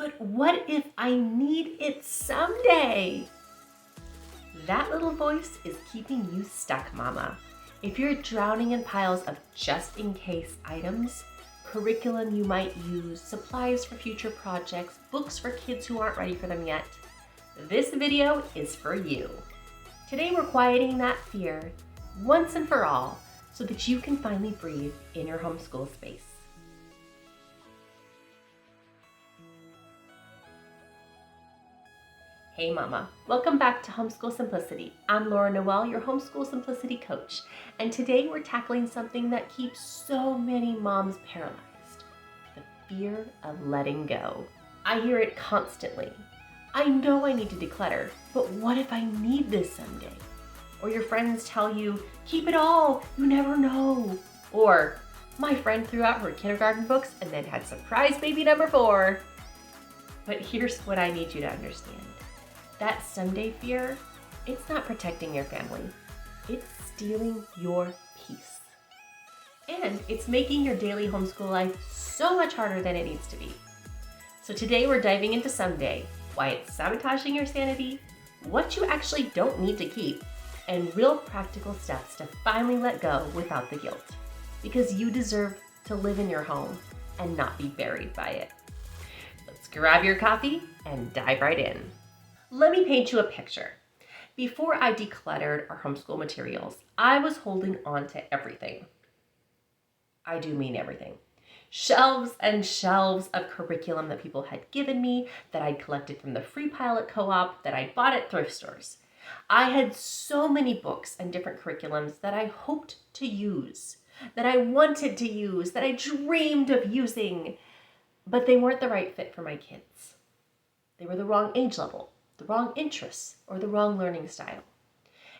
But what if I need it someday? That little voice is keeping you stuck, Mama. If you're drowning in piles of just-in-case items, curriculum you might use, supplies for future projects, books for kids who aren't ready for them yet, this video is for you. Today we're quieting that fear once and for all so that you can finally breathe in your homeschool space. Hey Mama, welcome back to Homeschool Simplicity. I'm Laura Noel, your Homeschool Simplicity coach, and today we're tackling something that keeps so many moms paralyzed: the fear of letting go. I hear it constantly. I know I need to declutter, but what if I need this someday? Or your friends tell you, keep it all, you never know. Or, my friend threw out her kindergarten books and then had surprise baby number 4. But here's what I need you to understand. That someday fear, it's not protecting your family. It's stealing your peace. And it's making your daily homeschool life so much harder than it needs to be. So today we're diving into someday, why it's sabotaging your sanity, what you actually don't need to keep, and real practical steps to finally let go without the guilt. Because you deserve to live in your home and not be buried by it. Let's grab your coffee and dive right in. Let me paint you a picture. Before I decluttered our homeschool materials, I was holding on to everything. I do mean everything. Shelves and shelves of curriculum that people had given me, that I'd collected from the free pile at co-op, that I bought at thrift stores. I had so many books and different curriculums that I hoped to use, that I wanted to use, that I dreamed of using, but they weren't the right fit for my kids. They were the wrong age level, the wrong interests, or the wrong learning style.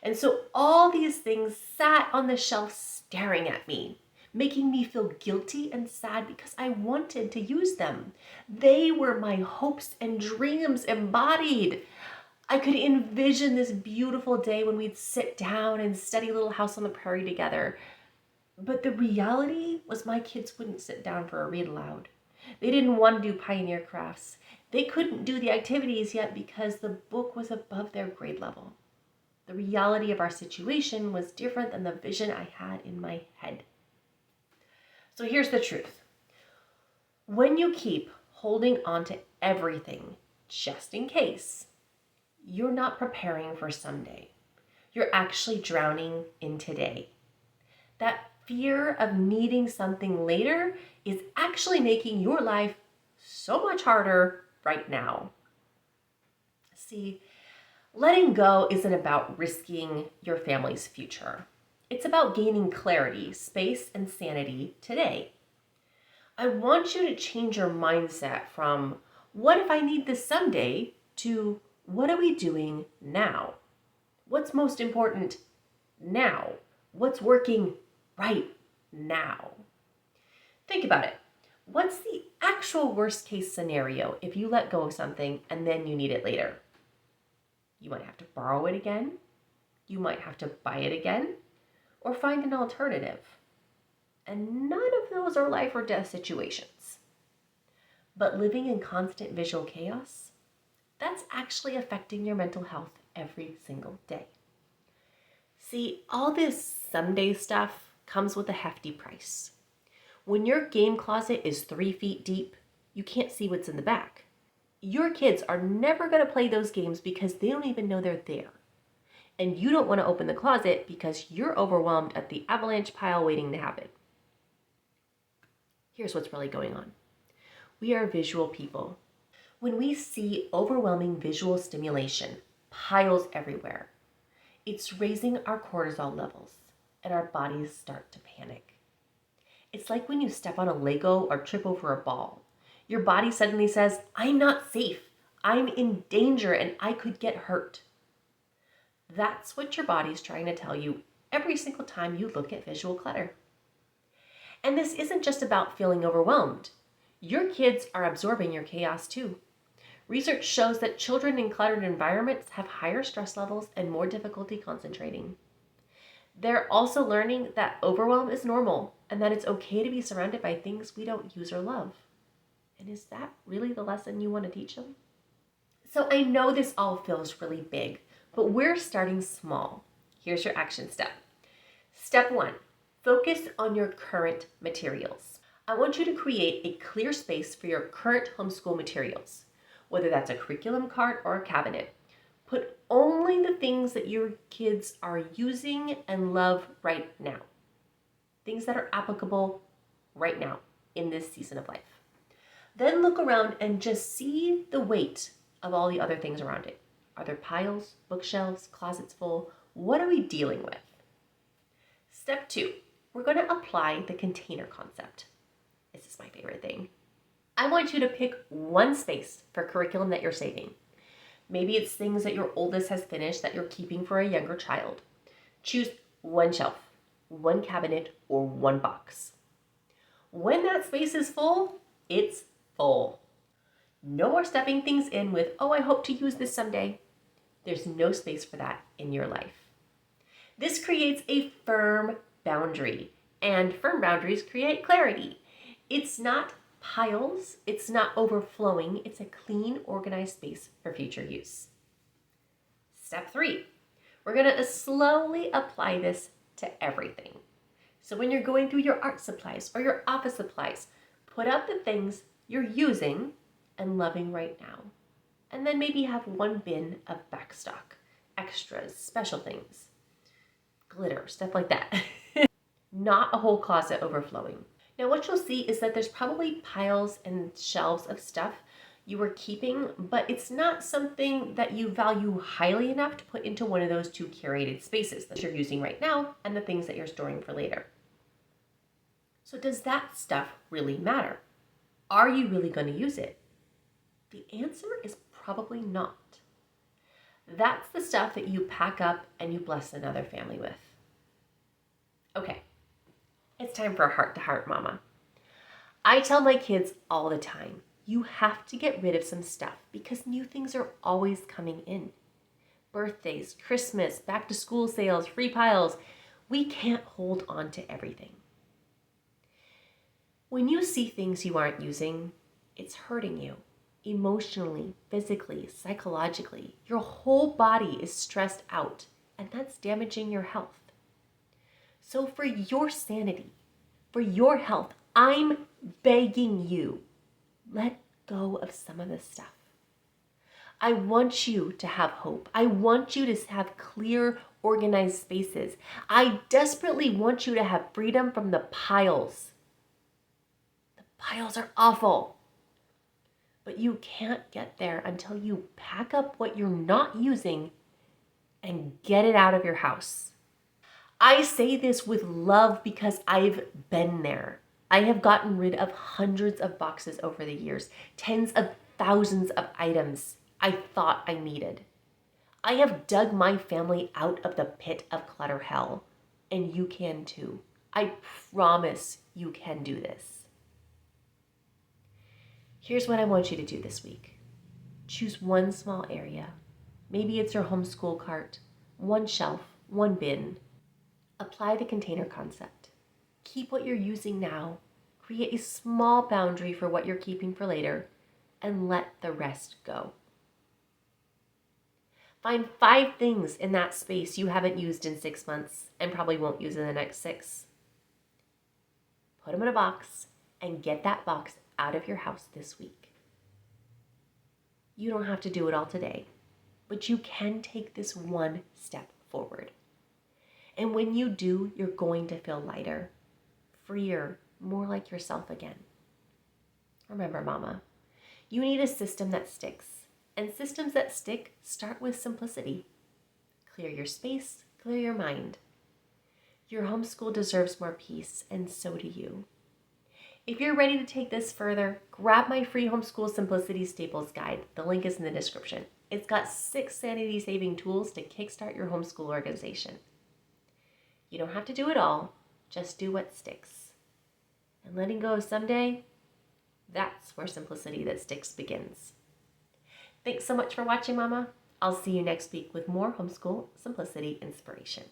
And so all these things sat on the shelf staring at me, making me feel guilty and sad because I wanted to use them. They were my hopes and dreams embodied. I could envision this beautiful day when we'd sit down and study Little House on the Prairie together. But the reality was my kids wouldn't sit down for a read aloud. They didn't want to do pioneer crafts. They couldn't do the activities yet because the book was above their grade level. The reality of our situation was different than the vision I had in my head. So here's the truth. When you keep holding on to everything just in case, you're not preparing for someday. You're actually drowning in today. That fear of needing something later is actually making your life so much harder right now. See, letting go isn't about risking your family's future. It's about gaining clarity, space, and sanity today. I want you to change your mindset from, what if I need this someday, to, what are we doing now? What's most important now? What's working right now? Think about it. What's the actual worst case scenario if you let go of something and then you need it later? You might have to borrow it again. You might have to buy it again or find an alternative. And none of those are life or death situations. But living in constant visual chaos, that's actually affecting your mental health every single day. See, all this someday stuff comes with a hefty price. When your game closet is 3 feet deep, you can't see what's in the back. Your kids are never going to play those games because they don't even know they're there. And you don't want to open the closet because you're overwhelmed at the avalanche pile waiting to happen. Here's what's really going on. We are visual people. When we see overwhelming visual stimulation, piles everywhere, it's raising our cortisol levels and our bodies start to panic. It's like when you step on a Lego or trip over a ball. Your body suddenly says, I'm not safe, I'm in danger, and I could get hurt. That's what your body's trying to tell you every single time you look at visual clutter. And this isn't just about feeling overwhelmed. Your kids are absorbing your chaos too. Research shows that children in cluttered environments have higher stress levels and more difficulty concentrating. They're also learning that overwhelm is normal and that it's okay to be surrounded by things we don't use or love. And is that really the lesson you want to teach them? So I know this all feels really big, but we're starting small. Here's your action step. Step 1, focus on your current materials. I want you to create a clear space for your current homeschool materials, whether that's a curriculum cart or a cabinet. Put only the things that your kids are using and love right now. Things that are applicable right now in this season of life. Then look around and just see the weight of all the other things around it. Are there piles, bookshelves, closets full? What are we dealing with? Step 2, we're going to apply the container concept. This is my favorite thing. I want you to pick one space for curriculum that you're saving. Maybe it's things that your oldest has finished that you're keeping for a younger child. Choose one shelf, one cabinet, or one box. When that space is full, it's full. No more stuffing things in with, oh, I hope to use this someday. There's no space for that in your life. This creates a firm boundary, and firm boundaries create clarity. It's not piles, it's not overflowing, it's a clean, organized space for future use. Step 3, we're going to slowly apply this to everything. So when you're going through your art supplies or your office supplies, put out the things you're using and loving right now. And then maybe have one bin of backstock, extras, special things, glitter, stuff like that. Not a whole closet overflowing. Now what you'll see is that there's probably piles and shelves of stuff you were keeping, but it's not something that you value highly enough to put into one of those two curated spaces that you're using right now and the things that you're storing for later. So does that stuff really matter? Are you really going to use it? The answer is probably not. That's the stuff that you pack up and you bless another family with. Okay, it's time for a heart-to-heart, Mama. I tell my kids all the time, you have to get rid of some stuff because new things are always coming in. Birthdays, Christmas, back-to-school sales, free piles. We can't hold on to everything. When you see things you aren't using, it's hurting you. Emotionally, physically, psychologically. Your whole body is stressed out, and that's damaging your health. So for your sanity, for your health, I'm begging you, let go of some of this stuff. I want you to have hope. I want you to have clear, organized spaces. I desperately want you to have freedom from the piles. The piles are awful. But you can't get there until you pack up what you're not using and get it out of your house. I say this with love because I've been there. I have gotten rid of hundreds of boxes over the years, tens of thousands of items I thought I needed. I have dug my family out of the pit of clutter hell, and you can too. I promise you can do this. Here's what I want you to do this week. Choose one small area. Maybe it's your homeschool cart, one shelf, one bin. Apply the container concept. Keep what you're using now. Create a small boundary for what you're keeping for later, and let the rest go. Find 5 things in that space you haven't used in 6 months and probably won't use in the next 6. Put them in a box and get that box out of your house this week. You don't have to do it all today, but you can take this one step forward. And when you do, you're going to feel lighter, freer, more like yourself again. Remember, Mama, you need a system that sticks, and systems that stick start with simplicity. Clear your space, clear your mind. Your homeschool deserves more peace, and so do you. If you're ready to take this further, grab my free Homeschool Simplicity Staples Guide. The link is in the description. It's got 6 sanity-saving tools to kickstart your homeschool organization. You don't have to do it all, just do what sticks. And letting go of someday, that's where simplicity that sticks begins. Thanks so much for watching, Mama. I'll see you next week with more homeschool simplicity inspiration.